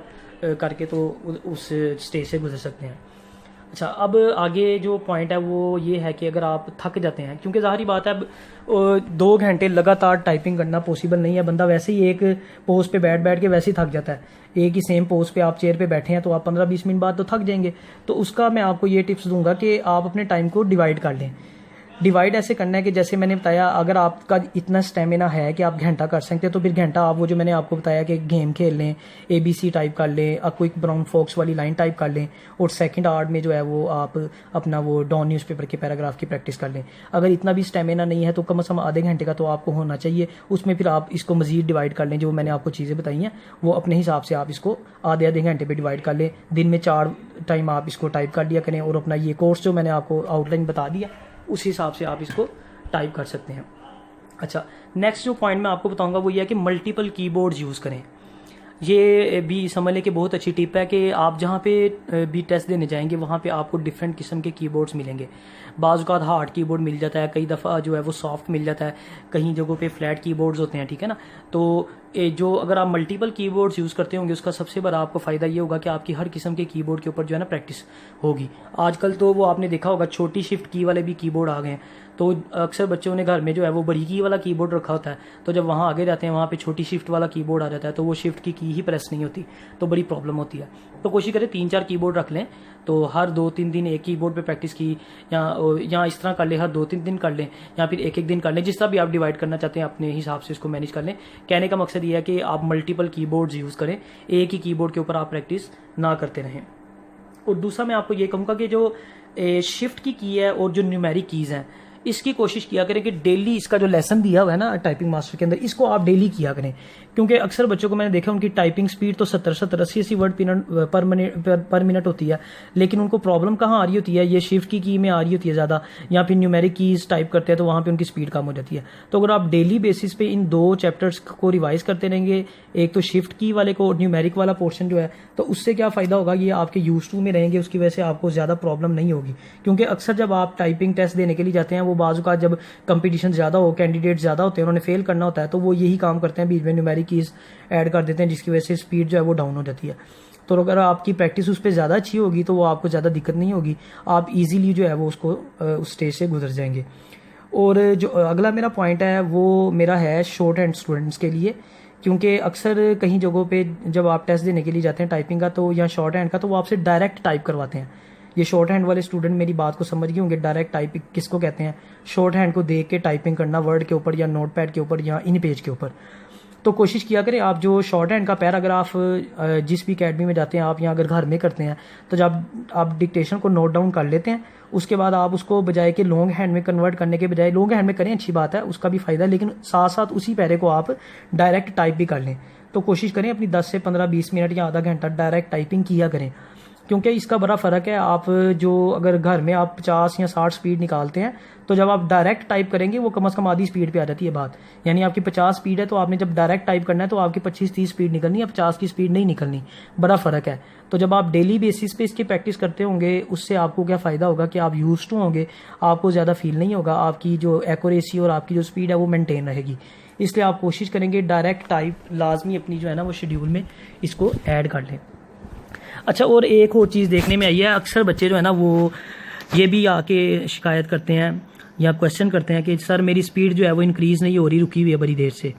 [SPEAKER 1] کر کے تو اس اسٹیج سے گزر سکتے ہیں. اچھا, اب آگے جو پوائنٹ ہے وہ یہ ہے کہ اگر آپ تھک جاتے ہیں, کیونکہ ظاہری بات ہے اب 2 گھنٹے لگاتار ٹائپنگ کرنا پاسبل نہیں ہے. بندہ ویسے ہی ایک پوز پہ بیٹھ کے ویسے ہی تھک جاتا ہے. ایک ہی سیم پوز پہ آپ چیئر پہ بیٹھے ہیں تو آپ 15-20 منٹ بعد تو تھک جائیں گے. تو اس کا میں آپ کو یہ ٹپس دوں گا کہ آپ اپنے ٹائم کو ڈیوائڈ کر لیں. ڈیوائڈ ایسے کرنا ہے کہ جیسے میں نے بتایا اگر آپ کا اتنا اسٹیمینا ہے کہ آپ گھنٹہ کر سکتے ہیں تو پھر گھنٹہ آپ وہ جو میں نے آپ کو بتایا کہ گیم کھیل لیں, ABC ٹائپ کر لیں, کوئک براؤن فوکس والی لائن ٹائپ کر لیں, اور سیکنڈ آرٹ میں جو ہے وہ آپ اپنا وہ ڈان نیوز پیپر کے پیراگراف کی پریکٹس کر لیں. اگر اتنا بھی اسٹیمینا نہیں ہے تو کم از کم آدھے گھنٹے کا تو آپ کو ہونا چاہیے. اس میں پھر آپ اس کو مزید ڈیوائڈ کر لیں, جو میں نے آپ کو چیزیں بتائی ہیں وہ اپنے حساب سے آپ اس کو آدھے گھنٹے پہ ڈیوائڈ کر لیں. دن میں 4 ٹائم آپ اس کو ٹائپ کر لیا کریں, اور اپنا یہ کورس جو میں نے آپ کو آؤٹ لائن بتا دیا اس حساب سے آپ اس کو ٹائپ کر سکتے ہیں. اچھا, نیکسٹ جو پوائنٹ میں آپ کو بتاؤں گا وہ یہ ہے کہ ملٹیپل کی بورڈز یوز کریں. یہ بھی سمجھ لیں کہ بہت اچھی ٹپ ہے کہ آپ جہاں پہ بھی ٹیسٹ دینے جائیں گے وہاں پہ آپ کو ڈفرینٹ قسم کے کی بورڈز ملیں گے. بعض اوقات ہارڈ کی بورڈ مل جاتا ہے, کئی دفعہ جو ہے وہ سافٹ مل جاتا ہے, کہیں جگہوں پہ فلیٹ کی بورڈز ہوتے ہیں, ٹھیک ہے نا. تو جو اگر آپ ملٹیپل کی بورڈز یوز کرتے ہوں گے اس کا سب سے بڑا آپ کو فائدہ یہ ہوگا کہ آپ کی ہر قسم کے کی بورڈ کے اوپر جو ہے نا پریکٹس ہوگی. آج کل تو وہ آپ نے دیکھا ہوگا چھوٹی شفٹ کی والے بھی کی بورڈ آ گئے ہیں, تو اکثر بچوں نے گھر میں جو ہے وہ بڑی کی والا کی بورڈ رکھا ہوتا ہے, تو جب وہاں آگے جاتے ہیں وہاں پہ چھوٹی شفٹ والا کی بورڈ آ جاتا ہے تو وہ شفٹ کی ہی پریس نہیں ہوتی, تو بڑی پرابلم ہوتی ہے. تو کوشش کریں 3-4 کی بورڈ رکھ لیں, تو ہر 2-3 دن ایک کی بورڈ پہ پریکٹس کی, یا اس طرح کر لیں ہر 2-3 دن کر لیں, یا پھر ایک دن کر لیں, جس طرح بھی آپ ڈیوائڈ کرنا چاہتے ہیں اپنے حساب سے اس کو مینیج کر لیں. کہنے کا مقصد یہ ہے کہ آپ ملٹیپل کی بورڈز یوز کریں, ایک ہی کی بورڈ کے اوپر آپ پریکٹس نہ کرتے رہیں. اور دوسرا میں آپ کو یہ کہوں گا کہ جو شفٹ کی ہے اور جو نیومیرک کیز ہیں اس کی کوشش کیا کریں کہ ڈیلی اس کا جو لیسن دیا ہوا ہے نا ٹائپنگ ماسٹر کے اندر اس کو آپ ڈیلی کیا کریں, کیونکہ اکثر بچوں کو میں نے دیکھا ان کی ٹائپنگ سپیڈ تو 70-80 ورڈ پر منٹ ہوتی ہے, لیکن ان کو پرابلم کہاں آ رہی ہوتی ہے, یہ شفٹ کی میں آ رہی ہوتی ہے زیادہ, یا پھر نیومیرک کیز ٹائپ کرتے ہیں تو وہاں پہ ان کی سپیڈ کم ہو جاتی ہے. تو اگر آپ ڈیلی بیسس پہ ان 2 چیپٹرز کو ریوائز کرتے رہیں گے, ایک تو شفٹ کی والے کو اور نیومیرک والا پورشن جو ہے, تو اس سے کیا فائدہ ہوگا, یہ آپ کے یوز ٹو میں رہیں گے, اس کی وجہ سے آپ کو زیادہ پرابلم نہیں ہوگی. کیونکہ اکثر جب آپ ٹائپنگ ٹیسٹ دینے کے لیے جاتے ہیں وہ بعض اوقات جب کمپٹیشن زیادہ ہو, کینڈیڈیٹ زیادہ ہوتے ہیں, انہوں نے فیل کرنا ہوتا ہے, تو وہ یہی کام کرتے ہیں, بیچ میں نیومیرک کیز ایڈ کر دیتے ہیں جس کی وجہ سے اسپیڈ جو ہے وہ ڈاؤن ہو جاتی ہے. تو اگر آپ کی پریکٹس اس پہ زیادہ اچھی ہوگی تو وہ آپ کو زیادہ دقت نہیں ہوگی, آپ ایزیلی جو ہے وہ اس کو اس اسٹیج سے گزر جائیں گے. اور جو اگلا میرا پوائنٹ ہے وہ میرا ہے شارٹ ہینڈ اسٹوڈنٹس کے لیے, کیونکہ اکثر کہیں جگہوں پہ جب آپ ٹیسٹ دینے کے لیے جاتے ہیں ٹائپنگ کا تو یا شارٹ ہینڈ کا, تو وہ آپ سے ڈائریکٹ ٹائپ کرواتے ہیں. یہ شارٹ ہینڈ والے اسٹوڈنٹ میری بات کو سمجھ گئے ہوں گے. ڈائریکٹ ٹائپنگ کس کو کہتے ہیں, شارٹ ہینڈ کو دیکھ کے ٹائپنگ کرنا ورڈ کے اوپر یا نوٹ پیڈ کے اوپر یا ان پیج کے اوپر. تو کوشش کیا کریں آپ جو شارٹ ہینڈ کا پیراگراف جس بھی اکیڈمی میں جاتے ہیں آپ, یا اگر گھر میں کرتے ہیں تو جب آپ ڈکٹیشن کو نوٹ ڈاؤن کر لیتے ہیں اس کے بعد آپ اس کو بجائے کہ لانگ ہینڈ میں کنورٹ کرنے کے بجائے لانگ ہینڈ میں کریں, اچھی بات ہے, اس کا بھی فائدہ ہے, لیکن ساتھ ساتھ اسی پیرے کو آپ ڈائریکٹ ٹائپ بھی کر لیں. تو کوشش کریں اپنی 10 سے 15-20 منٹ یا آدھا گھنٹہ ڈائریکٹ ٹائپنگ کیا کریں, کیونکہ اس کا بڑا فرق ہے. آپ جو اگر گھر میں آپ 50 یا 60 سپیڈ نکالتے ہیں تو جب آپ ڈائریکٹ ٹائپ کریں گے وہ کم از کم آدھی سپیڈ پہ آ جاتی ہے بات, یعنی آپ کی 50 سپیڈ ہے تو آپ نے جب ڈائریکٹ ٹائپ کرنا ہے تو آپ کی 25-30 سپیڈ نکلنی ہے, 50 کی سپیڈ نہیں نکلنی, بڑا فرق ہے. تو جب آپ ڈیلی بیسس پہ اس کی پریکٹس کرتے ہوں گے اس سے آپ کو کیا فائدہ ہوگا کہ آپ یوز ٹو ہوں گے, آپ کو زیادہ فیل نہیں ہوگا, آپ کی جو ایکوریسی اور آپ کی جو سپیڈ ہے وہ مینٹین رہے گی. اس لیے آپ کوشش کریں گے ڈائریکٹ ٹائپ لازمی اپنی جو ہے نا وہ شیڈیول میں اس کو ایڈ کر لیں. اچھا, اور ایک اور چیز دیکھنے میں آئی ہے, اکثر بچے جو ہے نا وہ یہ بھی آ کے شکایت کرتے ہیں یا کویشچن کرتے ہیں کہ سر میری سپیڈ جو ہے وہ انکریز نہیں ہو رہی, رکی ہوئی ہے بڑی دیر سے,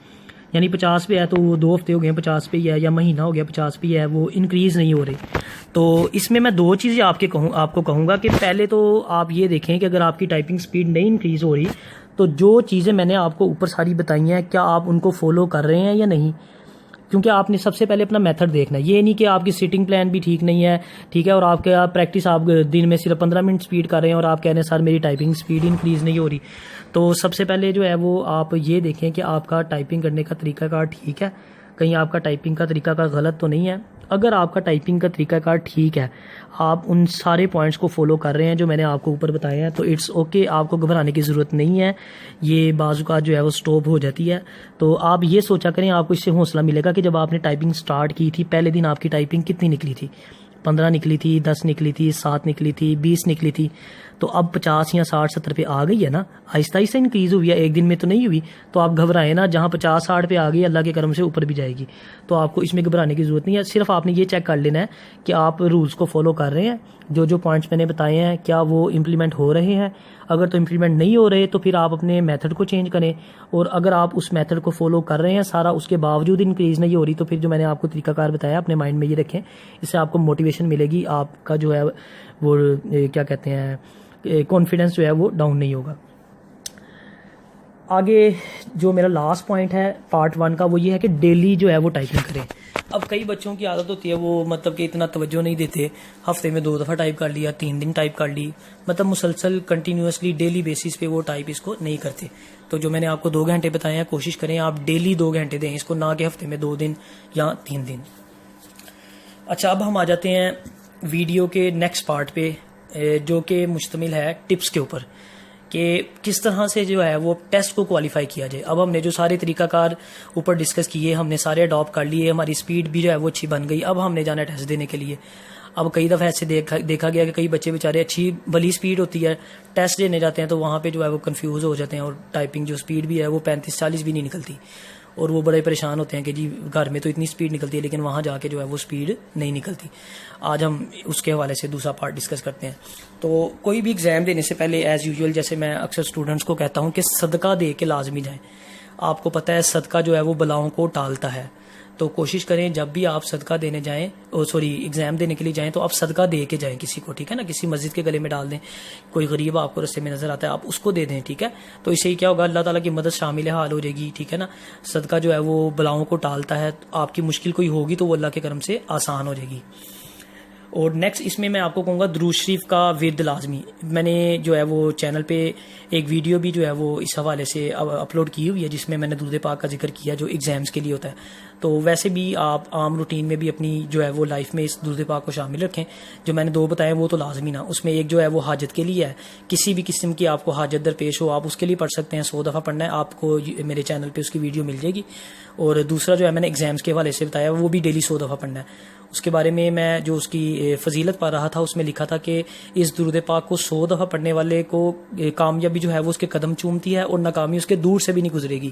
[SPEAKER 1] یعنی 50 پہ ہے تو وہ 2 ہفتے ہو گئے 50 پہ ہی ہے, یا مہینہ ہو گیا 50 پہ ہی ہے, وہ انکریز نہیں ہو رہی. تو اس میں 2 چیزیں آپ کو کہوں گا کہ پہلے تو آپ یہ دیکھیں کہ اگر آپ کی ٹائپنگ سپیڈ نہیں انکریز ہو رہی تو جو چیزیں میں نے آپ کو اوپر ساری بتائی ہیں کیا آپ ان کو فالو کر رہے ہیں یا نہیں, کیونکہ آپ نے سب سے پہلے اپنا میتھڈ دیکھنا ہے. یہ نہیں کہ آپ کی سیٹنگ پلان بھی ٹھیک نہیں ہے, ٹھیک ہے, اور آپ کا پریکٹس آپ دن میں صرف 15 منٹ سپیڈ کر رہے ہیں اور آپ کہہ رہے ہیں سر میری ٹائپنگ سپیڈ انکریز نہیں ہو رہی. تو سب سے پہلے جو ہے وہ آپ یہ دیکھیں کہ آپ کا ٹائپنگ کرنے کا طریقہ کار ٹھیک ہے, کہیں آپ کا ٹائپنگ کا طریقہ کار غلط تو نہیں ہے. اگر آپ کا ٹائپنگ کا طریقہ کار ٹھیک ہے, آپ ان سارے پوائنٹس کو فالو کر رہے ہیں جو میں نے آپ کو اوپر بتایا ہے, تو اٹس اوکے, آپ کو گھبرانے کی ضرورت نہیں ہے. یہ بعض اوقات جو ہے وہ سٹاپ ہو جاتی ہے. تو آپ یہ سوچا کریں, آپ کو اس سے حوصلہ ملے گا کہ جب آپ نے ٹائپنگ سٹارٹ کی تھی پہلے دن آپ کی ٹائپنگ کتنی نکلی تھی, 15 نکلی تھی, 10 نکلی تھی, 7 نکلی تھی, 20 نکلی تھی, تو اب 50 یا 60-70 پہ آ گئی ہے نا, آہستہ آہستہ انکریز ہوئی ہے, ایک دن میں تو نہیں ہوئی. تو آپ گھبرائیں نا, جہاں 50-60 پہ آ گئی اللہ کے کرم سے اوپر بھی جائے گی, تو آپ کو اس میں گھبرانے کی ضرورت نہیں ہے. صرف آپ نے یہ چیک کر لینا ہے کہ آپ رولز کو فالو کر رہے ہیں, جو پوائنٹس میں نے بتائے ہیں کیا وہ امپلیمنٹ ہو رہے ہیں. اگر تو امپلیمنٹ نہیں ہو رہے تو پھر آپ اپنے میتھڈ کو چینج کریں, اور اگر آپ اس میتھڈ کو فالو کر رہے ہیں سارا, اس کے باوجود انکریز نہیں ہو رہی, تو پھر جو میں نے آپ کو طریقہ کار بتایا اپنے مائنڈ میں یہ رکھیں, اس سے آپ کو موٹیویشن ملے گی, آپ کا جو ہے وہ کیا کہتے ہیں کانفیڈنس جو ہے وہ ڈاؤن نہیں ہوگا. آگے جو میرا لاسٹ پوائنٹ ہے پارٹ 1 کا وہ یہ ہے کہ ڈیلی جو ہے وہ ٹائپنگ کریں. اب کئی بچوں کی عادت ہوتی ہے وہ مطلب کہ اتنا توجہ نہیں دیتے, ہفتے میں 2 دفعہ ٹائپ کر لیا, 3 دن ٹائپ کر لی, مطلب مسلسل کنٹینیوسلی ڈیلی بیسس پہ وہ ٹائپ اس کو نہیں کرتے. تو جو میں نے آپ کو 2 گھنٹے بتائے ہیں, کوشش کریں آپ ڈیلی 2 گھنٹے دیں اس کو, نہ کہ ہفتے میں 2 دن یا 3 دن. اچھا, اب ہم آ جاتے ہیں ویڈیو کے نیکسٹ پارٹ پہ جو کہ مشتمل ہے ٹپس کے اوپر کہ کس طرح سے جو ہے وہ ٹیسٹ کو کوالیفائی کیا جائے. اب ہم نے جو سارے طریقہ کار اوپر ڈسکس کیے, ہم نے سارے اڈاپٹ کر لیے, ہماری سپیڈ بھی جو ہے وہ اچھی بن گئی. اب ہم نے جانا ہے ٹیسٹ دینے کے لیے. اب کئی دفعہ ایسے دیکھا گیا کہ کئی بچے بیچارے اچھی بلی سپیڈ ہوتی ہے, ٹیسٹ دینے جاتے ہیں تو وہاں پہ جو ہے وہ کنفیوز ہو جاتے ہیں اور ٹائپنگ جو سپیڈ بھی ہے وہ 35-40 بھی نہیں نکلتی, اور وہ بڑے پریشان ہوتے ہیں کہ جی گھر میں تو اتنی سپیڈ نکلتی ہے لیکن وہاں جا کے جو ہے وہ سپیڈ نہیں نکلتی. آج ہم اس کے حوالے سے دوسرا پارٹ ڈسکس کرتے ہیں. تو کوئی بھی ایگزام دینے سے پہلے ایز یوزول جیسے میں اکثر اسٹوڈنٹس کو کہتا ہوں کہ صدقہ دے کے لازمی جائیں. آپ کو پتہ ہے صدقہ جو ہے وہ بلاؤں کو ٹالتا ہے, تو کوشش کریں جب بھی آپ صدقہ دینے جائیں ایگزام دینے کے لیے جائیں تو آپ صدقہ دے کے جائیں کسی کو, ٹھیک ہے نا. کسی مسجد کے گلے میں ڈال دیں, کوئی غریب آپ کو رستے میں نظر آتا ہے آپ اس کو دے دیں, ٹھیک ہے. تو اس سے کیا ہوگا, اللہ تعالیٰ کی مدد شامل حال ہو جائے گی, ٹھیک ہے نا. صدقہ جو ہے وہ بلاؤں کو ٹالتا ہے, آپ کی مشکل کوئی ہوگی تو وہ اللہ کے کرم سے آسان ہو جائے گی. اور نیکسٹ اس میں آپ کو کہوں گا درود شریف کا ورد لازمی. میں نے جو ہے وہ چینل پہ ایک ویڈیو بھی جو ہے وہ اس حوالے سے اپلوڈ کی ہوئی ہے جس میں میں نے درود پاک کا ذکر کیا جو ایگزامز کے لیے ہوتا ہے. تو ویسے بھی آپ عام روٹین میں بھی اپنی جو ہے وہ لائف میں اس درود پاک کو شامل رکھیں. جو میں نے 2 بتائے وہ تو لازمی نا, اس میں ایک جو ہے وہ حاجت کے لیے ہے, کسی بھی قسم کی آپ کو حاجت درپیش ہو آپ اس کے لیے پڑھ سکتے ہیں, 100 دفعہ پڑھنا ہے آپ کو, میرے چینل پہ اس کی ویڈیو مل جائے گی. اور دوسرا جو ہے میں نے ایگزامز کے حوالے سے بتایا وہ بھی ڈیلی 100 دفعہ پڑھنا ہے. اس کے بارے میں جو اس کی فضیلت پا رہا تھا اس میں لکھا تھا کہ اس درود پاک کو 100 دفعہ پڑھنے والے کو کامیابی جو ہے وہ اس کے قدم چومتی ہے اور ناکامی اس کے دور سے بھی نہیں گزرے گی.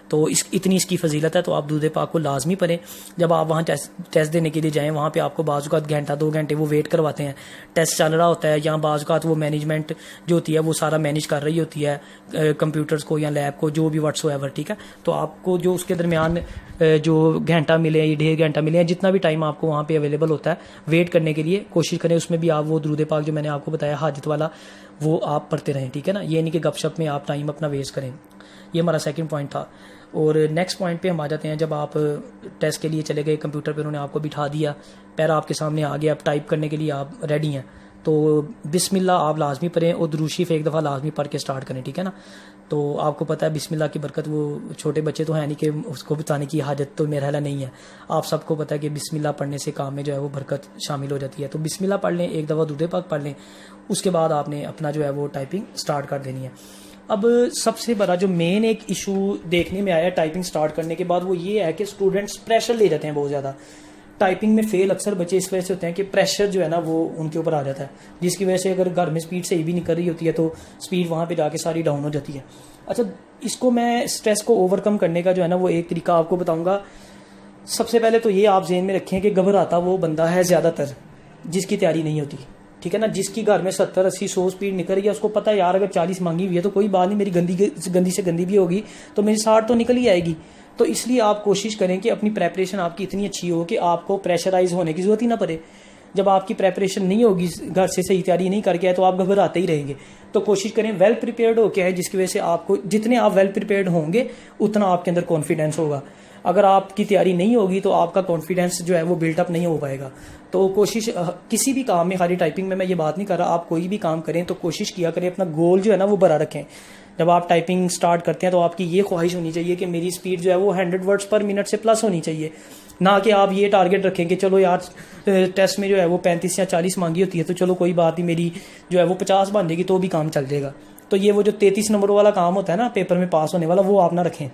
[SPEAKER 1] تو اتنی اس کی فضیلت ہے, تو آپ درود پاک کو لازمی پڑھیں. جب آپ وہاں ٹیسٹ دینے کے لیے جائیں وہاں پہ آپ کو بعض اوقات گھنٹہ 2 گھنٹے وہ ویٹ کرواتے ہیں, ٹیسٹ چل رہا ہوتا ہے, یا بعض اوقات وہ مینجمنٹ جو ہوتی ہے وہ سارا مینیج کر رہی ہوتی ہے کمپیوٹرز کو یا لیب کو, جو بھی واٹس ایور, ٹھیک ہے. تو آپ کو جو اس کے درمیان جو گھنٹہ ملے یا 1.5 گھنٹہ ملے, جتنا بھی ٹائم آپ کو وہاں پہ اویلیبل ہوتا ہے ویٹ کرنے کے لیے, کوشش کریں اس میں بھی آپ وہ درود پاک جو میں نے آپ کو بتایا حاجت والا وہ آپ پڑھتے رہیں, ٹھیک ہے نا. یہ نہیں کہ گپ شپ میں آپ ٹائم اپنا ویسٹ کریں. یہ ہمارا سیکنڈ پوائنٹ تھا. اور نیکسٹ پوائنٹ پہ ہم آ جاتے ہیں. جب آپ ٹیسٹ کے لیے چلے گئے, کمپیوٹر پہ انہوں نے آپ کو بٹھا دیا, پیرا آپ کے سامنے آ گیا, اب ٹائپ کرنے کے لیے آپ ریڈی ہیں, تو بسم اللہ آپ لازمی پڑھیں اور درود شریف ایک دفعہ لازمی پڑھ کے سٹارٹ کریں, ٹھیک ہے نا. تو آپ کو پتہ ہے بسم اللہ کی برکت, وہ چھوٹے بچے تو ہیں نہیں کہ اس کو بتانے کی حاجت تو میرا حال نہیں ہے, آپ سب کو پتہ ہے کہ بسم اللہ پڑھنے سے کام میں جو ہے وہ برکت شامل ہو جاتی ہے. تو بسم اللہ پڑھ لیں, ایک دفعہ درود پاک پڑھ لیں, اس کے بعد آپ نے اپنا جو ہے وہ ٹائپنگ سٹارٹ کر دینی ہے. اب سب سے بڑا جو مین ایک ایشو دیکھنے میں آیا ٹائپنگ سٹارٹ کرنے کے بعد وہ یہ ہے کہ اسٹوڈنٹس پریشر لے جاتے ہیں بہت زیادہ. ٹائپنگ میں فیل اکثر بچے اس وجہ سے ہوتے ہیں کہ پریشر جو ہے نا وہ ان کے اوپر آ جاتا ہے, جس کی وجہ سے اگر گھر میں سپیڈ صحیح بھی نہیں کر رہی ہوتی ہے تو سپیڈ وہاں پہ جا کے ساری ڈاؤن ہو جاتی ہے. اچھا, اس کو میں اسٹریس کو اوور کم کرنے کا جو ہے نا وہ ایک طریقہ آپ کو بتاؤں گا. سب سے پہلے تو یہ آپ ذہن میں رکھیں کہ گھبراتا وہ بندہ ہے زیادہ تر جس کی تیاری نہیں ہوتی, ٹھیک ہے نا. جس کی گھر میں 70-80-100 سپیڈ نکل رہی ہے, اس کو پتہ ہے یار اگر 40 مانگی ہوئی ہے تو کوئی بات نہیں, میری گندی سے گندی بھی ہوگی تو میری 60 تو نکل ہی آئے گی. تو اس لیے آپ کوشش کریں کہ اپنی پریپریشن آپ کی اتنی اچھی ہو کہ آپ کو پریشرائز ہونے کی ضرورت ہی نہ پڑے. جب آپ کی پریپریشن نہیں ہوگی, گھر سے صحیح تیاری نہیں کر کے آئے, تو آپ گھبراتے ہی رہیں گے. تو کوشش کریں ویل پریپیئرڈ ہو کے آئے, جس کی وجہ سے آپ کو جتنے آپ ویل پریپیئرڈ ہوں گے اتنا آپ کے اندر کانفیڈینس ہوگا. اگر آپ کی تیاری نہیں ہوگی تو آپ کا کانفیڈینس جو ہے وہ بلڈ اپ نہیں ہو پائے گا. تو کوشش کسی بھی کام میں, خالی ٹائپنگ میں یہ بات نہیں کر رہا, آپ کوئی بھی کام کریں تو کوشش کیا کریں اپنا گول جو ہے نا وہ بڑا رکھیں. جب آپ ٹائپنگ سٹارٹ کرتے ہیں تو آپ کی یہ خواہش ہونی چاہیے کہ میری سپیڈ جو ہے وہ 100 ورڈز پر منٹ سے پلس ہونی چاہیے, نہ کہ آپ یہ ٹارگٹ رکھیں کہ چلو یار ٹیسٹ میں جو ہے وہ 35 یا 40 مانگی ہوتی ہے تو چلو کوئی بات نہیں, میری جو ہے وہ 50 بن جائے گی تو بھی کام چل جائے گا. تو یہ وہ جو 33 نمبر والا کام ہوتا ہے نا پیپر میں پاس ہونے والا, وہ آپ نہ رکھیں.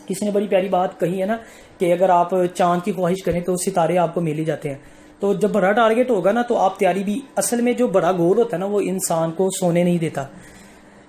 [SPEAKER 1] کسی نے بڑی پیاری بات کہی ہے نا کہ اگر آپ چاند کی خواہش کریں تو ستارے آپ کو مل ہی جاتے ہیں. تو جب بڑا ٹارگٹ ہوگا نا تو آپ تیاری بھی, اصل میں جو بڑا گول ہوتا ہے نا وہ انسان کو سونے نہیں دیتا.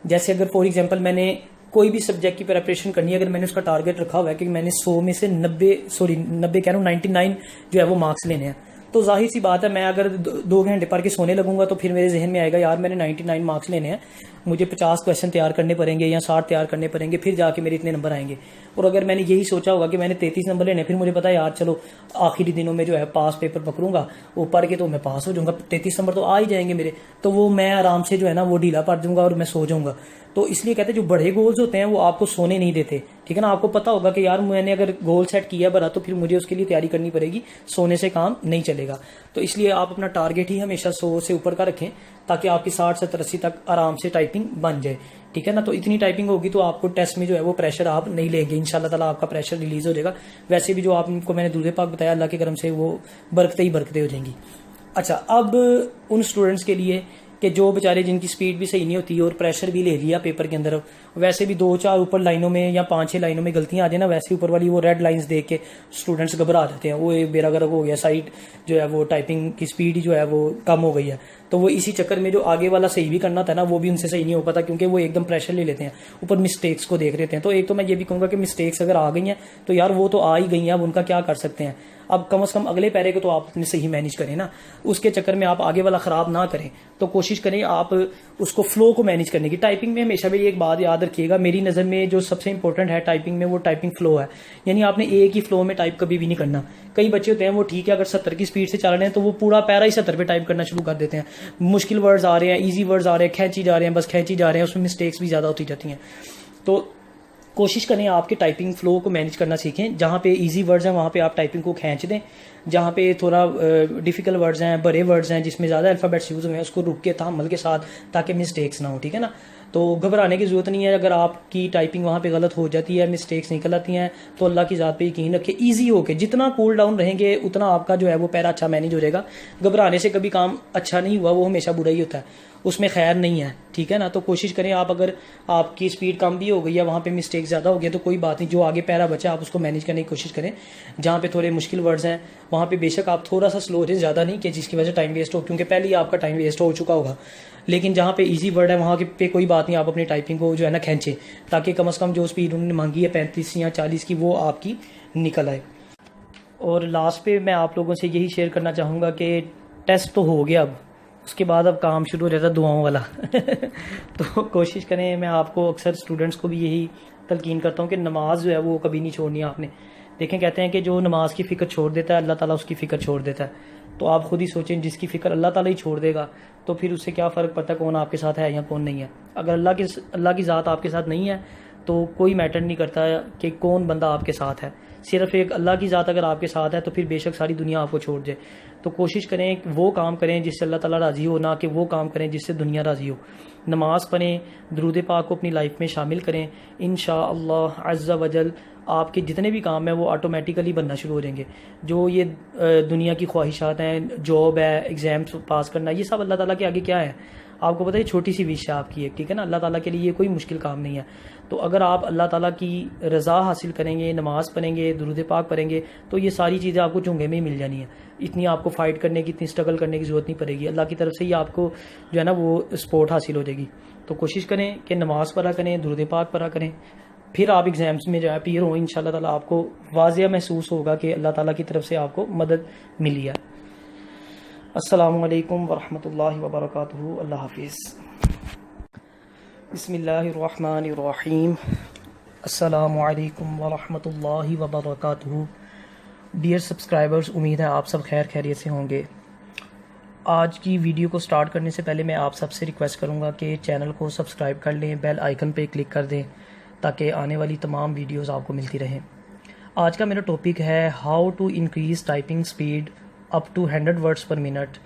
[SPEAKER 1] جیسے اگر فار ایگزامپل میں نے کوئی بھی سبجیکٹ کی پریپریشن کرنی ہے, اگر میں نے اس کا ٹارگٹ رکھا ہوا ہے کہ میں نے 100 میں سے 99 جو ہے وہ مارکس لینے ہیں, تو ظاہر سی بات ہے میں اگر 2 گھنٹے پڑھ کے سونے لگوں گا تو پھر میرے ذہن میں آئے گا یار میں نے 99 مارکس لینے ہیں, مجھے 50 کویشچن تیار کرنے پڑیں گے یا 60 تیار کرنے پڑیں گے, پھر جا کے میرے اتنے نمبر آئیں گے. اور اگر میں نے یہی سوچا ہوگا کہ میں نے 33 نمبر لینے, پھر مجھے پتا ہے یار چلو آخری دنوں میں جو ہے پاس پیپر پکڑوں گا, وہ پڑھ کے تو میں پاس ہو جاؤں گا, 33 نمبر تو آ ہی جائیں گے میرے, تو وہ میں آرام سے جو ہے نا وہ ڈھیلا پڑ جاؤں گا اور میں سو جاؤں گا. تو اس لیے کہتے ہیں جو بڑے گولز ہوتے ہیں وہ آپ کو سونے نہیں دیتے, ٹھیک ہے نا. آپ کو پتا ہوگا کہ یار میں نے اگر گول سیٹ کیا بڑا تو پھر مجھے اس کے لیے تیاری کرنی پڑے گی, سونے سے کام نہیں چلے گا. تو اس لیے آپ اپنا ٹارگیٹ ہی ہمیشہ 100 سے اوپر کا رکھیں تاکہ آپ کی 60 70 80 تک آرام سے ٹائپنگ بن جائے, ٹھیک ہے نا. تو اتنی ٹائپنگ ہوگی تو آپ کو ٹیسٹ میں جو ہے وہ پریشر آپ نہیں لیں گے, انشاءاللہ تعالیٰ آپ کا پریشر ریلیز ہو جائے گا. ویسے بھی جو آپ کو میں نے درود پاک بتایا اللہ کے کرم سے وہ برکتے ہی برکتے ہو جائیں گی. اچھا, اب ان اسٹوڈنٹس کے لیے کہ جو بیچارے جن کی سپیڈ بھی صحیح نہیں ہوتی اور پریشر بھی لے لیا پیپر کے اندر, ویسے بھی 2-4 اوپر لائنوں میں یا 5-6 لائنوں میں غلطیاں آ جائیں نا, ویسے اوپر والی وہ ریڈ لائنز دیکھ کے اسٹوڈنٹس گھبرا جاتے ہیں, وہ بیرا گرک ہو گیا, سائٹ جو ہے وہ ٹائپنگ کی سپیڈ جو ہے وہ کم ہو گئی ہے. تو وہ اسی چکر میں جو آگے والا صحیح بھی کرنا تھا نا وہ بھی ان سے صحیح نہیں ہو پاتا, کیونکہ وہ ایک دم پریشر لے لیتے ہیں, اوپر مسٹیکس کو دیکھ لیتے ہیں. تو ایک تو میں یہ بھی کہوں گا کہ مسٹیکس اگر آ گئی ہیں تو یار وہ تو آ ہی گئی ہیں, اب ان کا کیا کر سکتے ہیں. اب کم از کم اگلے پیرے کو تو آپ اپنے صحیح مینیج کریں نا, اس کے چکر میں آپ آگے والا خراب نہ کریں. تو کوشش کریں آپ اس کو فلو کو مینیج کرنے کی. ٹائپنگ میں ہمیشہ بھی ایک بات یاد رکھیے گا, میری نظر میں جو سب سے امپورٹنٹ ہے ٹائپنگ میں وہ ٹائپنگ فلو ہے. یعنی آپ نے ایک ہی فلو میں ٹائپ کبھی بھی نہیں کرنا. کئی بچے ہوتے ہیں وہ ٹھیک ہے اگر 70 کی سپیڈ سے چل رہے ہیں تو وہ پورا پیرا ہی 70 پہ ٹائپ کرنا شروع کر دیتے ہیں. مشکل ورڈز آ رہے ہیں, ایزی ورڈز آ رہے ہیں, کھینچی جا رہے ہیں, بس کھینچی جا رہے ہیں, اس میں مسٹیکس بھی زیادہ ہوتی جاتی ہیں. تو کوشش کریں آپ کے ٹائپنگ فلو کو مینیج کرنا سیکھیں. جہاں پہ ایزی ورڈز ہیں وہاں پہ آپ ٹائپنگ کو کھینچ دیں, جہاں پہ تھوڑا ڈیفیکلٹ ورڈز ہیں, بڑے ورڈز ہیں جس میں زیادہ الفابیٹس یوز ہوئے ہیں, اس کو رک کے تحمل کے ساتھ تاکہ مسٹیکس نہ ہو, ٹھیک ہے نا. تو گھبرانے کی ضرورت نہیں ہے. اگر آپ کی ٹائپنگ وہاں پہ غلط ہو جاتی ہے, مسٹیکس نکل آتی ہیں, تو اللہ کی ذات پہ یقین رکھیں, ایزی ہو کے جتنا کول ڈاؤن رہیں گے اتنا آپ کا جو ہے وہ پیرا اچھا مینیج ہو جائے گا. گھبرانے سے کبھی کام اچھا نہیں ہوا, وہ ہمیشہ برا ہی ہوتا ہے, اس میں خیر نہیں ہے, ٹھیک ہے نا. تو کوشش کریں آپ, اگر آپ کی سپیڈ کم بھی ہو گئی ہے, وہاں پہ مسٹیک زیادہ ہو گیا تو کوئی بات نہیں, جو آگے پیرا بچا آپ اس کو مینیج کرنے کی کوشش کریں. جہاں پہ تھوڑے مشکل ورڈز ہیں وہاں پہ بے شک آپ تھوڑا سا سلو رہیں, زیادہ نہیں کہ جس کی وجہ سے ٹائم ویسٹ ہو, کیونکہ پہلے ہی آپ کا ٹائم ویسٹ ہو چکا ہوگا. لیکن جہاں پہ ایزی ورڈ ہے وہاں پہ کوئی بات نہیں, آپ اپنی ٹائپنگ کو جو ہے نا کھینچیں تاکہ کم از کم جو سپیڈ انہوں نے مانگی ہے 35 یا 40 کی وہ آپ کی نکل آئے. اور لاسٹ پہ میں آپ لوگوں سے یہی شیئر کرنا چاہوں گا کہ ٹیسٹ تو ہو گیا, اب اس کے بعد اب کام شروع ہو جاتا ہے دعاؤں والا. تو کوشش کریں, میں آپ کو اکثر اسٹوڈنٹس کو بھی یہی تلقین کرتا ہوں کہ نماز جو ہے وہ کبھی نہیں چھوڑنی آپ نے. دیکھیں کہتے ہیں کہ جو نماز کی فکر چھوڑ دیتا ہے اللہ تعالیٰ اس کی فکر چھوڑ دیتا ہے. تو آپ خود ہی سوچیں, جس کی فکر اللہ تعالیٰ ہی چھوڑ دے گا تو پھر اس سے کیا فرق پڑتا ہے کون آپ کے ساتھ ہے یا کون نہیں ہے. اگر اللہ کی ذات آپ کے ساتھ نہیں ہے تو کوئی میٹر نہیں کرتا کہ کون بندہ آپ کے ساتھ ہے, صرف ایک اللہ کی ذات اگر آپ کے ساتھ ہے تو پھر بے شک ساری دنیا آپ کو چھوڑ جائے. تو کوشش کریں وہ کام کریں جس سے اللہ تعالیٰ راضی ہو, نہ کہ وہ کام کریں جس سے دنیا راضی ہو. نماز پڑھیں, درود پاک کو اپنی لائف میں شامل کریں, انشاءاللہ عز وجل آپ کے جتنے بھی کام ہیں وہ آٹومیٹیکلی بننا شروع ہو جائیں گے. جو یہ دنیا کی خواہشات ہیں, جاب ہے, ایگزامس پاس کرنا, یہ سب اللہ تعالیٰ کے آگے کیا ہے. آپ کو پتہ ہے چھوٹی سی وش ہے آپ کی ایک, ٹھیک ہے نا. اللہ تعالیٰ کے لیے یہ کوئی مشکل کام نہیں ہے. تو اگر آپ اللہ تعالیٰ کی رضا حاصل کریں گے, نماز پڑھیں گے, درود پاک پڑھیں گے, تو یہ ساری چیزیں آپ کو چنگے میں ہی مل جانی ہیں. اتنی آپ کو فائٹ کرنے کی, اتنی اسٹرگل کرنے کی ضرورت نہیں پڑے گی. اللہ کی طرف سے ہی آپ کو جو ہے نا وہ سپورٹ حاصل ہو جائے گی. تو کوشش کریں کہ نماز پڑھا کریں, درود پاک پڑھا کریں, پھر آپ ایگزامس میں جو ہے اپیئر ہوں. انشاءاللہ تعالیٰ آپ کو واضح محسوس ہوگا کہ اللہ تعالیٰ کی طرف سے آپ کو مدد ملی ہے. السلام علیکم ورحمۃ اللہ وبرکاتہ. اللہ حافظ. بسم اللہ الرحمن الرحیم. السلام علیکم ورحمۃ اللہ وبرکاتہ. ڈیئر سبسکرائبرز, امید ہے آپ سب خیر خیریت سے ہوں گے. آج کی ویڈیو کو سٹارٹ کرنے سے پہلے میں آپ سب سے ریکویسٹ کروں گا کہ چینل کو سبسکرائب کر لیں, بیل آئیکن پہ کلک کر دیں تاکہ آنے والی تمام ویڈیوز آپ کو ملتی رہیں. آج کا میرا ٹاپک ہے how to increase typing speed up to 100 words per minute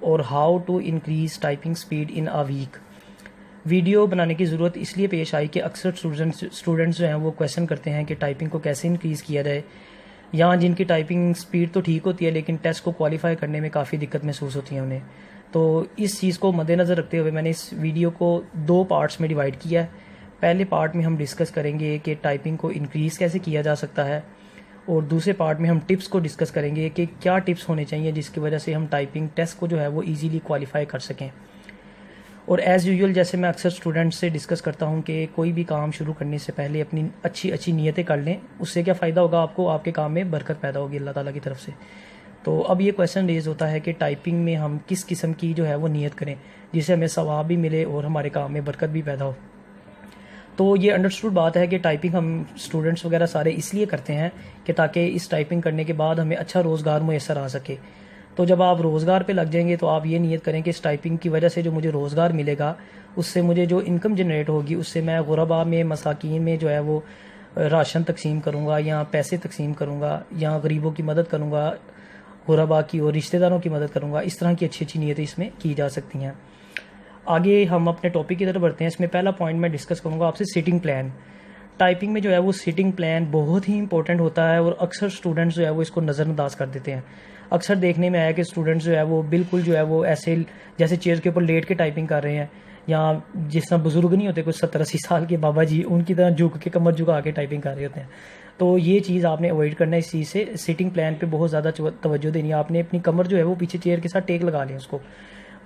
[SPEAKER 1] اور how to increase typing speed in a week. Video بنانے کی ضرورت اس لیے پیش آئی کہ اکثر اسٹوڈنٹس جو ہیں وہ کویشچن کرتے ہیں کہ ٹائپنگ کو کیسے انکریز کیا جائے, یا جن کی ٹائپنگ سپیڈ تو ٹھیک ہوتی ہے لیکن ٹیسٹ کو کوالیفائی کرنے میں کافی دقت محسوس ہوتی ہے انہیں. تو اس چیز کو مد نظر رکھتے ہوئے میں نے اس ویڈیو کو 2 پارٹس میں ڈیوائڈ کیا ہے. پہلے پارٹ میں ہم ڈسکس کریں گے کہ ٹائپنگ کو انکریز کیسے کیا جا سکتا ہے, اور دوسرے پارٹ میں ہم ٹپس کو ڈسکس کریں گے کہ کیا ٹپس ہونے چاہیے جس کی وجہ سے ہم ٹائپنگ ٹیسٹ کو جو ہے وہ ایزیلی کوالیفائی کر سکیں. اور ایز یوزول جیسے میں اکثر اسٹوڈنٹس سے ڈسکس کرتا ہوں کہ کوئی بھی کام شروع کرنے سے پہلے اپنی اچھی نیتیں کر لیں. اس سے کیا فائدہ ہوگا آپ کو, آپ کے کام میں برکت پیدا ہوگی اللہ تعالیٰ کی طرف سے. تو اب یہ کویشچن ریز ہوتا ہے کہ ٹائپنگ میں ہم کس قسم کی جو ہے وہ نیت کریں جس سے ہمیں ثواب بھی ملے اور ہمارے کام میں برکت بھی پیدا ہو. تو یہ انڈرسٹوڈ بات ہے کہ ٹائپنگ ہم اسٹوڈنٹس وغیرہ سارے اس لیے کرتے ہیں کہ تاکہ اس ٹائپنگ کرنے کے بعد ہمیں اچھا روزگار میسر آ سکے. تو جب آپ روزگار پہ لگ جائیں گے تو آپ یہ نیت کریں کہ اس ٹائپنگ کی وجہ سے جو مجھے روزگار ملے گا اس سے مجھے جو انکم جنریٹ ہوگی اس سے میں غربا میں مساکین میں جو ہے وہ راشن تقسیم کروں گا یا پیسے تقسیم کروں گا یا غریبوں کی مدد کروں گا، غربا کی اور رشتہ داروں کی مدد کروں گا. اس طرح کی اچھی اچھی نیتیں اس میں کی جا سکتی ہیں. آگے ہم اپنے ٹاپک کی طرف بڑھتے ہیں. اس میں پہلا پوائنٹ میں ڈسکس کروں گا آپ سے سیٹنگ پلان. ٹائپنگ میں جو ہے وہ سیٹنگ پلان بہت ہی امپورٹنٹ ہوتا ہے اور اکثر اسٹوڈنٹس جو ہے وہ اس کو نظر انداز کر دیتے ہیں. اکثر دیکھنے میں آیا کہ اسٹوڈنٹس جو ہے وہ بالکل جو ہے وہ ایسے جیسے چیئر کے اوپر لیٹ کے ٹائپنگ کر رہے ہیں، یا جس طرح بزرگ نہیں ہوتے کچھ 70-80 سال کے بابا جی ان کی طرح جھک کے کمر جھکا کے ٹائپنگ کر رہے ہوتے ہیں. تو یہ چیز آپ نے اوائڈ کرنا ہے. اس چیز سے سیٹنگ پلان پہ بہت زیادہ توجہ دینی ہے. آپ نے اپنی کمر جو ہے وہ پیچھے چیئر کے ساتھ ٹیک لگا لیں، اس کو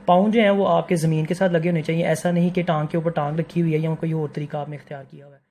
[SPEAKER 1] پاؤں جو ہیں وہ آپ کے زمین کے ساتھ لگے ہونے چاہیے. ایسا نہیں کہ ٹانگ کے اوپر ٹانگ رکھی ہوئی ہے یا کوئی اور طریقہ آپ نے اختیار کیا ہوا ہے.